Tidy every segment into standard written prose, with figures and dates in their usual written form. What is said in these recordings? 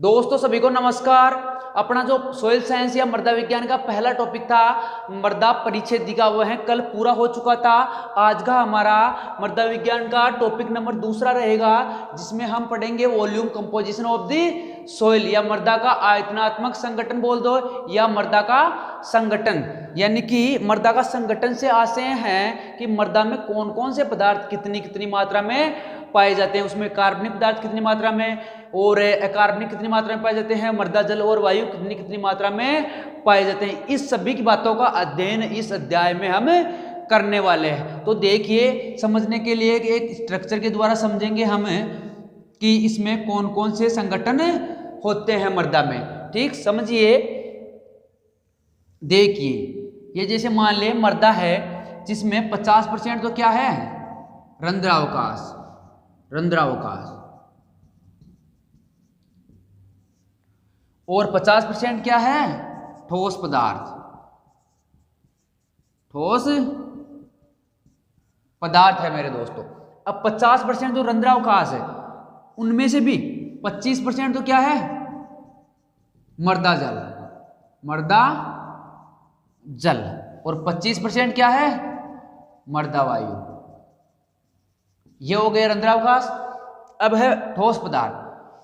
दोस्तों सभी को नमस्कार। अपना जो सोइल साइंस या मृदा विज्ञान का पहला टॉपिक था मृदा परिच्छेदिका वह है कल पूरा हो चुका था। आज का हमारा मृदा विज्ञान का टॉपिक नंबर दूसरा रहेगा, जिसमें हम पढ़ेंगे volume composition of the soil या मृदा का आयतनात्मक संगठन बोल दो या मृदा का संगठन। यानी कि मृदा का संगठन से आशय हैं कि मृदा में कौन कौन से पदार्थ कितनी कितनी मात्रा में पाए जाते हैं, उसमें कार्बनिक पदार्थ कितनी मात्रा में और अकार्बनिक कितनी मात्रा में पाए जाते हैं, मृदा जल और वायु कितनी कितनी मात्रा में पाए जाते हैं। इस सभी की बातों का अध्ययन इस अध्याय में हम करने वाले हैं। तो देखिए, समझने के लिए एक स्ट्रक्चर के द्वारा समझेंगे हम कि इसमें कौन कौन से संगठन होते हैं मृदा में। ठीक समझिए, देखिए ये जैसे मान ले मृदा है जिसमें 50% तो क्या है, रंध्रावकाश, रंध्रावकाश, और 50% क्या है, ठोस पदार्थ, ठोस पदार्थ है मेरे दोस्तों। अब 50% जो रंध्रावकाश है उनमें से भी 25% तो क्या है, मृदा जल, मृदा जल, और 25% क्या है, मृदा वायु। ये हो गए रंध्रावकाश। अब है ठोस पदार्थ।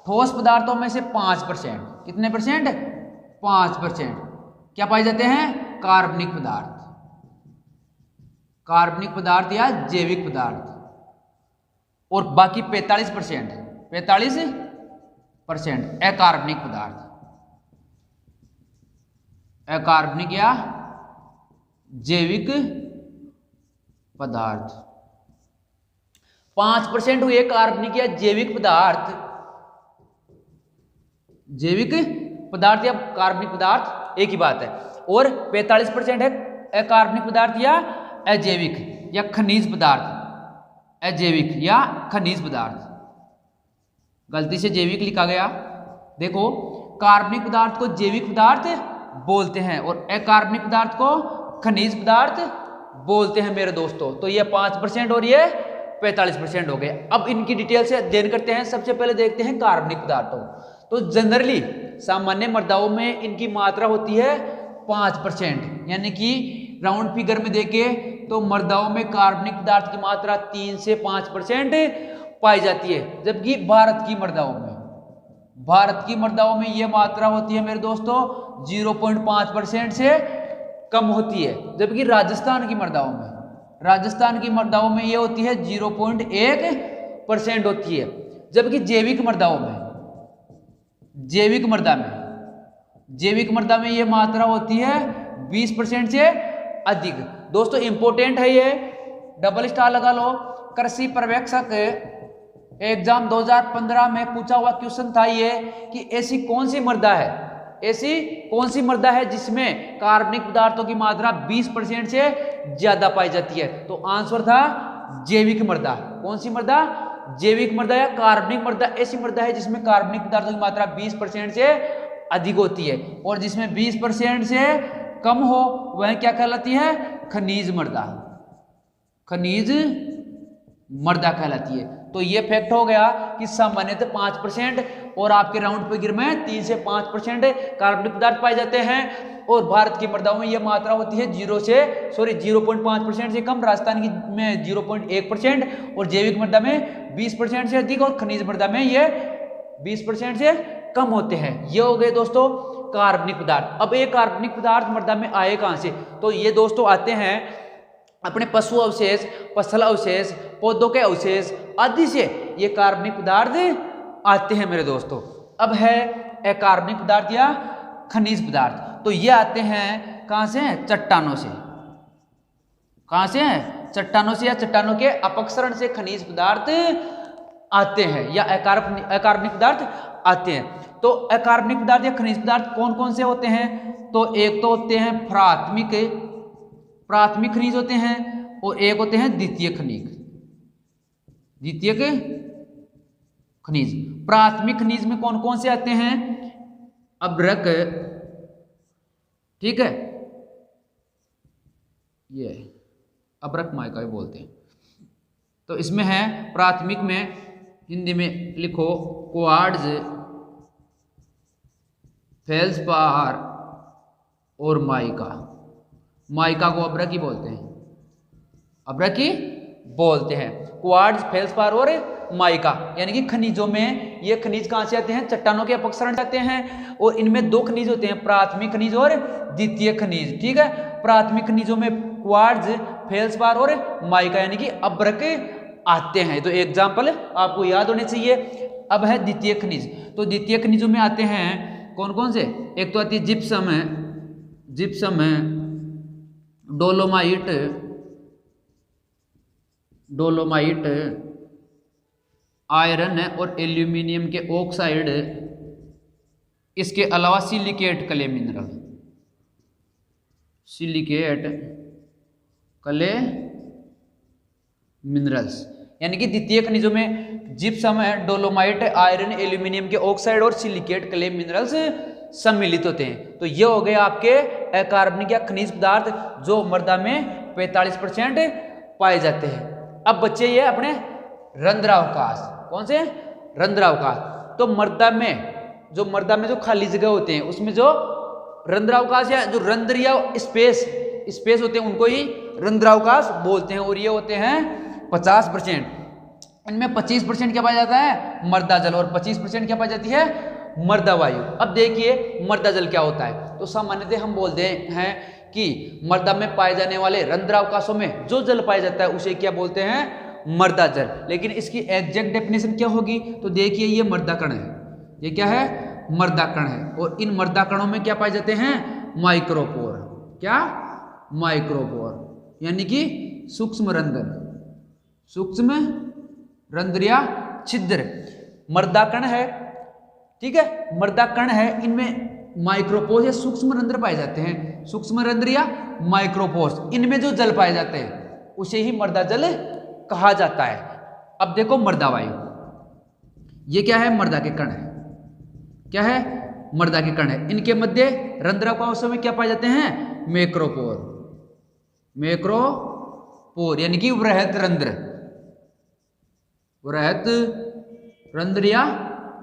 ठोस पदार्थों में से 5%, कितने परसेंट, 5% क्या पाए जाते हैं, कार्बनिक पदार्थ, कार्बनिक पदार्थ या जैविक पदार्थ, और बाकी 45% अकार्बनिक पदार्थ, अकार्बनिक या जैविक पदार्थ। 5% हुए कार्बनिक या जैविक पदार्थ, जैविक पदार्थ या कार्बनिक पदार्थ एक ही बात है, और 45% है अकार्बनिक पदार्थ या अजैविक या खनिज पदार्थ, अजैविक या खनिज पदार्थ। गलती से जैविक लिखा गया। देखो, कार्बनिक पदार्थ को जैविक पदार्थ बोलते हैं और अकार्बनिक पदार्थ को खनिज पदार्थ बोलते हैं मेरे दोस्तों। तो ये 5% और ये 45% हो गए। अब इनकी डिटेल से अध्ययन करते हैं। सबसे पहले देखते हैं कार्बनिक पदार्थों। तो जनरली सामान्य मृदाओं में इनकी मात्रा होती है 5%, यानी कि राउंड फिगर में देखें तो मृदाओं में कार्बनिक पदार्थ की मात्रा 3 से 5% पाई जाती है, जबकि भारत की मृदाओं में यह मात्रा होती है मेरे दोस्तों 0.5% से कम होती है। जबकि राजस्थान की मृदाओं में यह होती है 0.1% होती है। जबकि जैविक मृदा में यह मात्रा होती है 20% से अधिक। दोस्तों इंपॉर्टेंट है ये, डबल स्टार लगा लो। कृषि पर्यवेक्षक एग्जाम 2015 में पूछा हुआ क्वेश्चन था ये कि ऐसी कौन सी मृदा है जिसमें कार्बनिक पदार्थों की मात्रा 20% से ज्यादा पाई जाती है। तो आंसर था जैविक मृदा। कौन सी मृदा, जैविक मृदा या कार्बनिक मृदा। ऐसी मृदा है जिसमें कार्बनिक पदार्थों की मात्रा 20% से अधिक होती है, और जिसमें 20% से कम हो वह क्या कहलाती है, खनिज मृदा कहलाती है। तो ये फैक्ट हो गया कि सामान्यतः 5% और आपके राउंड फिगर में 3 से 5% कार्बनिक पदार्थ पाए जाते हैं, और भारत की मृदाओं में यह मात्रा होती है 0.5% से कम, राजस्थान की में 0.1%, और जैविक मृदा में 20% से अधिक, और खनिज मृदा में ये 20% से कम होते हैं। ये हो गए दोस्तों कार्बनिक पदार्थ। अब ये कार्बनिक पदार्थ मृदा में आए कहां से, तो ये दोस्तों आते हैं अपने पशु अवशेष, फसल अवशेष, पौधों के अवशेष आदि से ये कार्बनिक पदार्थ आते हैं मेरे दोस्तों। अब है अकार्बनिक पदार्थ या खनिज पदार्थ। तो ये आते हैं कहां से, चट्टानों से। कहां से, चट्टानों से या चट्टानों के अपक्षरण से खनिज पदार्थ आते हैं या अकार्बनिक पदार्थ आते हैं। तो अकार्बनिक पदार्थ या खनिज पदार्थ कौन कौन से होते हैं, तो एक तो होते हैं प्राथमिक खनिज होते हैं, और एक होते हैं द्वितीयक खनिज। प्राथमिक खनिज में कौन कौन से आते हैं, अभ्रक, ठीक है, ये अभ्रक माइका भी बोलते हैं। तो इसमें है प्राथमिक में, हिंदी में लिखो क्वार्ट्ज, फेल्सपार और माइका। माइका को अब्रकी बोलते हैं, अब्रकी बोलते हैं। क्वार्ट्ज, फेल्सपार और माइका यानी कि खनिजों में, ये खनिज कहां से आते हैं? चट्टानों के अपक्षरण जाते हैं। और इनमें दो खनिज होते हैं, प्राथमिक खनिज और द्वितीय खनिज। ठीक है, प्राथमिक खनिजों में क्वार्ट्ज, फेल्सपार और माइका यानी कि अब्रक आते हैं। तो एग्जाम्पल आपको याद होने चाहिए। अब है द्वितीय खनिज। तो द्वितीय खनिजों में आते हैं कौन कौन से? एक तो आती है जिप्सम है, जिप्सम है, डोलोमाइट, डोलोमाइट, आयरन है और एल्यूमिनियम के ऑक्साइड। इसके अलावा silicate clay mineral, silicate clay minerals यानी कि द्वितीय खनिजों में जिप्सम है, डोलोमाइट, आयरन, एल्यूमिनियम के ऑक्साइड और सिलिकेट क्ले मिनरल्स सम्मिलित होते हैं। तो ये हो गए आपके अकार्बनिक या खनिज पदार्थ जो मृदा में 45% पाए जाते हैं। अब बच्चे ये अपने रंध्रावकाश, कौन से? रंध्रावकाश। तो मृदा में जो खाली जगह होते हैं उसमें जो रंध्रावकाश या जो रंध्र या स्पेस होते हैं उनको ही रंध्रावकाश बोलते हैं। और ये होते हैं 50%। इनमें 25% क्या पाया जाता है? मृदा जल, और 25% क्या पाई जाती है? मृदा वायु। अब देखिए मृदा जल क्या होता है। तो सामान्यतः हम बोलते हैं कि मृदा में पाए जाने वाले रंध्रावकाशों में जो जल पाया जाता है उसे क्या बोलते हैं? मृदा जल। लेकिन इसकी एग्जैक्ट डेफिनेशन क्या होगी? तो देखिए ये मृदा कण है, ये क्या है? मृदा कण है। और इन मृदा कणों में क्या पाए जाते हैं? माइक्रोपोर। क्या? माइक्रोपोर यानी कि सूक्ष्म रंध्र, सूक्ष्म रंध्र या छिद्र मृदा कण है। ठीक है, मृदा कण है, इनमें माइक्रोपोर या सूक्ष्म रंध्र पाए जाते हैं। सूक्ष्म रंध्र या माइक्रोपोर्स, इनमें जो जल पाए जाते हैं उसे ही मृदा जल कहा जाता है। अब देखो मृदा वायु, ये क्या है? मृदा के कण है। क्या है? मृदा के कण है। इनके मध्य रंध्रावकाशों में क्या पाए जाते हैं? मैक्रोपोर, मैक्रोपोर यानी कि वृहत रंध्र, वृहत रंध्र या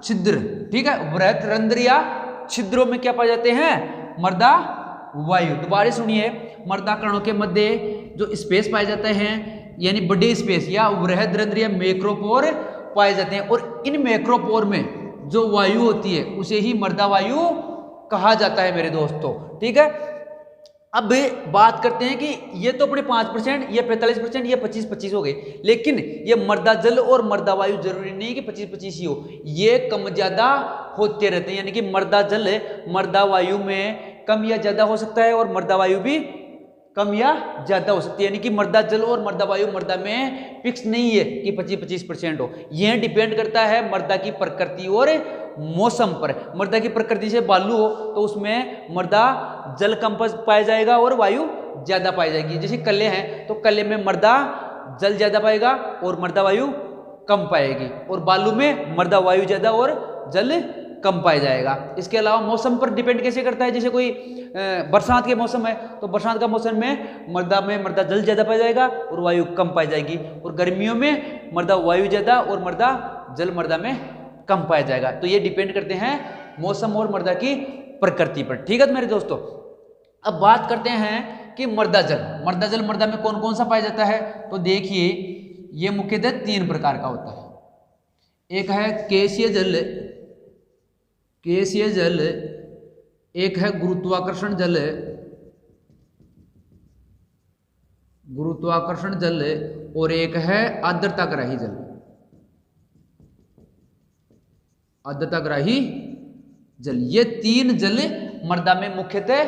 छिद्र। ठीक है, वृहत रंध्र या छिद्रों में क्या पाए जाते हैं? मृदा वायु। दोबारा सुनिए, मृदा कणों के मध्य जो स्पेस पाए जाते हैं यानी बड़े स्पेस या वृहद रंध्र या मैक्रोपोर पाए जाते हैं। और इन मैक्रोपोर में जो वायु होती है उसे ही मृदा वायु कहा जाता है मेरे दोस्तों। ठीक है, अब बात करते हैं कि ये तो अपने 5%, ये 45%, ये 25-25 हो गए। लेकिन ये मृदा जल और मृदा वायु जरूरी नहीं कि 25-25 ही हो, ये कम ज्यादा होते रहते हैं। यानी कि मृदा जल मृदा वायु में कम या ज्यादा हो सकता है और मृदा वायु भी कम या ज्यादा हो सकती है। यानी कि मृदा जल और मृदा वायु मृदा में फिक्स नहीं है कि 25-25% हो। यह डिपेंड करता है मृदा की प्रकृति और मौसम पर। मृदा की प्रकृति से बालू हो तो उसमें मृदा जल कम पाया जाएगा और वायु ज्यादा पाई जाएगी। जैसे कले हैं तो कले में मृदा जल ज्यादा पाएगा और मृदा वायु कम पाएगी, और बालू में मृदा वायु ज्यादा और जल कम पाया जाएगा। इसके अलावा मौसम पर डिपेंड कैसे करता है? जैसे कोई बरसात के मौसम है तो बरसात का मौसम में मृदा जल ज्यादा पाया जाएगा और वायु कम पाई जाएगी, और गर्मियों में मृदा वायु ज्यादा और मृदा जल मृदा में कम पाया जाएगा। तो ये डिपेंड करते हैं मौसम और मृदा की प्रकृति पर। ठीक है तो मेरे दोस्तों, अब बात करते हैं कि मृदा जल मृदा में कौन कौन सा पाया जाता है। तो देखिए ये मुख्यतः 3 प्रकार का होता है। एक है केशीय जल, केशीय जल, एक है गुरुत्वाकर्षण जल, गुरुत्वाकर्षण जल, और एक है आर्द्रताग्राही जल, आर्द्रताग्राही जल। ये 3 जल मृदा में मुख्यतः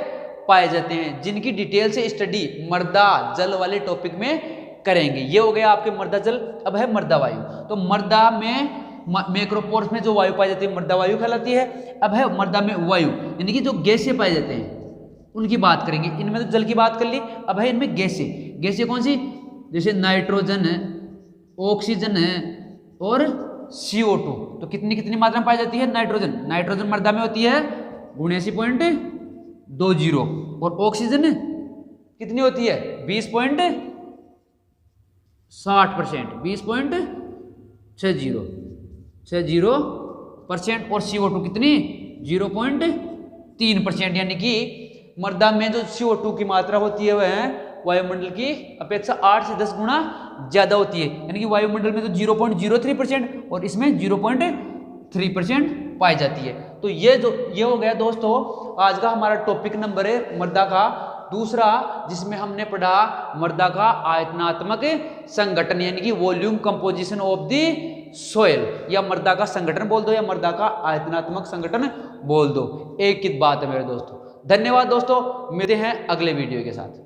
पाए जाते हैं, जिनकी डिटेल से स्टडी मृदा जल वाले टॉपिक में करेंगे। ये हो गया आपके मृदा जल। अब है मृदा वायु। तो मृदा में मैक्रोपोर्स में जो वायु पाई जाती है मृदा वायु कहलाती है। अब है मृदा में वायु यानी कि जो गैसें पाए जाते हैं उनकी बात करेंगे। इनमें तो जल की बात कर ली, अब है इनमें गैसें। गैसें कौन सी? जैसे नाइट्रोजन है, ऑक्सीजन है और CO2। तो कितनी कितनी मात्रा में पाई जाती है? नाइट्रोजन मृदा में होती है 79.20, और ऑक्सीजन कितनी होती है? 20.60%, 20.60%, और CO2 कितनी? 0.7 3%, यानी कि मृदा में जो CO2 की मात्रा होती है वह वायुमंडल की अपेक्षा 8 से 10 गुना ज्यादा होती है। यानी कि वायुमंडल में तो 0.03% और इसमें 0.3% पाई जाती है। तो ये हो गया दोस्तों आज का हमारा टॉपिक नंबर है मृदा का दूसरा, जिसमें हमने पढ़ा मृदा का आयतनात्मक संगठन, यानी कि volume composition of the soil, या मृदा का संगठन बोल दो या मृदा का आयतनात्मक संगठन बोल दो, एक ही बात है मेरे दोस्तों। धन्यवाद दोस्तों, मिलते हैं अगले वीडियो के साथ।